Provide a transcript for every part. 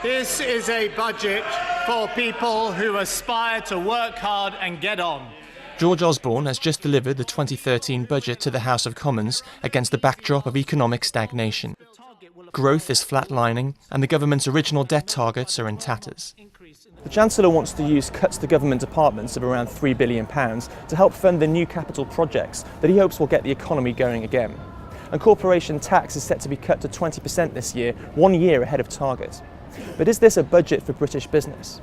This is a budget for people who aspire to work hard and get on. George Osborne has just delivered the 2013 budget to the House of Commons against the backdrop of economic stagnation. Growth is flatlining and the government's original debt targets are in tatters. The Chancellor wants to use cuts to government departments of around £3 billion to help fund the new capital projects that he hopes will get the economy going again. And corporation tax is set to be cut to 20% this year, 1 year ahead of target. But is this a budget for British business?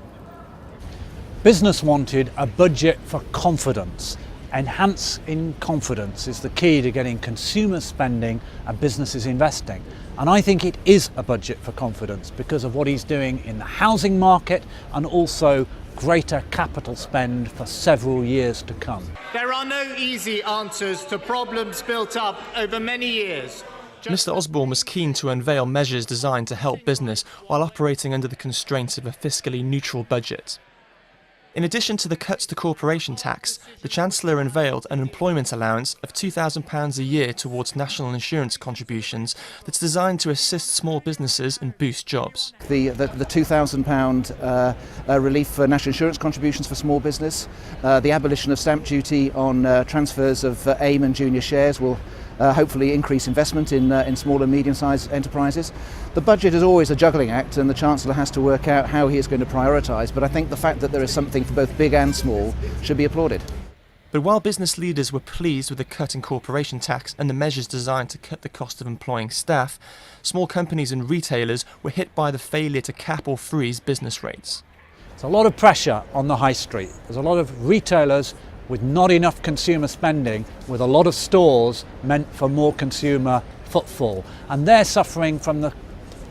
Business wanted a budget for confidence. Enhancing confidence is the key to getting consumer spending and businesses investing. And I think it is a budget for confidence because of what he's doing in the housing market and also greater capital spend for several years to come. There are no easy answers to problems built up over many years. Mr Osborne was keen to unveil measures designed to help business while operating under the constraints of a fiscally neutral budget. In addition to the cuts to corporation tax, the Chancellor unveiled an employment allowance of £2,000 a year towards national insurance contributions that's designed to assist small businesses and boost jobs. The £2,000 relief for national insurance contributions for small business, the abolition of stamp duty on transfers of AIM and junior shares will hopefully increase investment in small and medium-sized enterprises. The budget is always a juggling act and the Chancellor has to work out how he is going to prioritise, but I think the fact that there is something for both big and small should be applauded. But while business leaders were pleased with the cut in corporation tax and the measures designed to cut the cost of employing staff, small companies and retailers were hit by the failure to cap or freeze business rates. There's a lot of pressure on the high street. There's a lot of retailers with not enough consumer spending, with a lot of stores meant for more consumer footfall. And they're suffering from the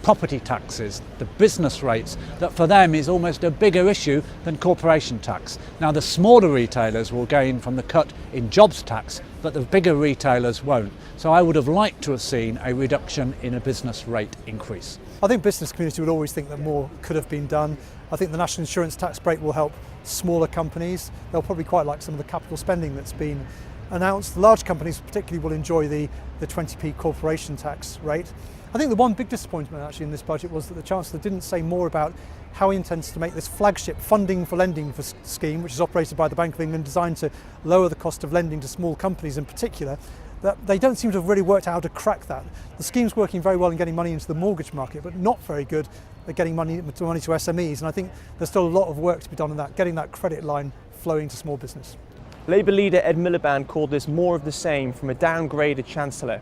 property taxes, the business rates, that for them is almost a bigger issue than corporation tax. Now the smaller retailers will gain from the cut in jobs tax, but the bigger retailers won't. So I would have liked to have seen a reduction in a business rate increase. I think business community would always think that more could have been done. I think the national insurance tax break will help smaller companies. They'll probably quite like some of the capital spending that's been announced. The large companies particularly will enjoy the 20p corporation tax rate. I think the one big disappointment actually in this budget was that the Chancellor didn't say more about how he intends to make this flagship funding for lending scheme, which is operated by the Bank of England, designed to lower the cost of lending to small companies in particular. That they don't seem to have really worked out how to crack that. The scheme's working very well in getting money into the mortgage market, but not very good at getting money to SMEs. And I think there's still a lot of work to be done on that, getting that credit line flowing to small business. Labour leader Ed Miliband called this more of the same from a downgraded Chancellor.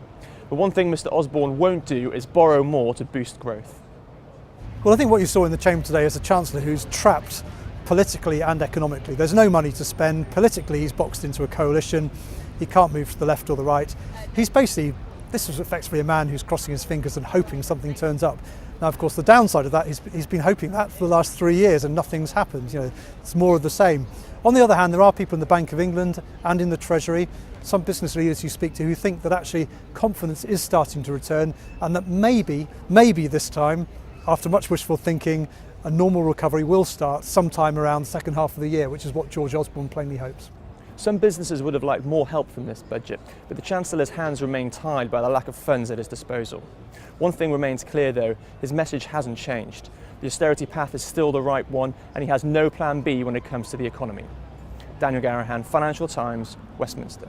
But one thing Mr Osborne won't do is borrow more to boost growth. Well, I think what you saw in the Chamber today is a Chancellor who's trapped politically and economically. There's no money to spend. Politically, he's boxed into a coalition. He can't move to the left or the right. He's basically, this was effectively a man who's crossing his fingers and hoping something turns up. Now, of course, the downside of that is he's been hoping that for the last 3 years and nothing's happened. You know, it's more of the same. On the other hand, there are people in the Bank of England and in the Treasury, some business leaders you speak to, who think that actually confidence is starting to return and that maybe this time, after much wishful thinking, a normal recovery will start sometime around the second half of the year, which is what George Osborne plainly hopes. Some businesses would have liked more help from this budget, but the Chancellor's hands remain tied by the lack of funds at his disposal. One thing remains clear though, his message hasn't changed. The austerity path is still the right one and he has no plan B when it comes to the economy. Daniel Garrahan, Financial Times, Westminster.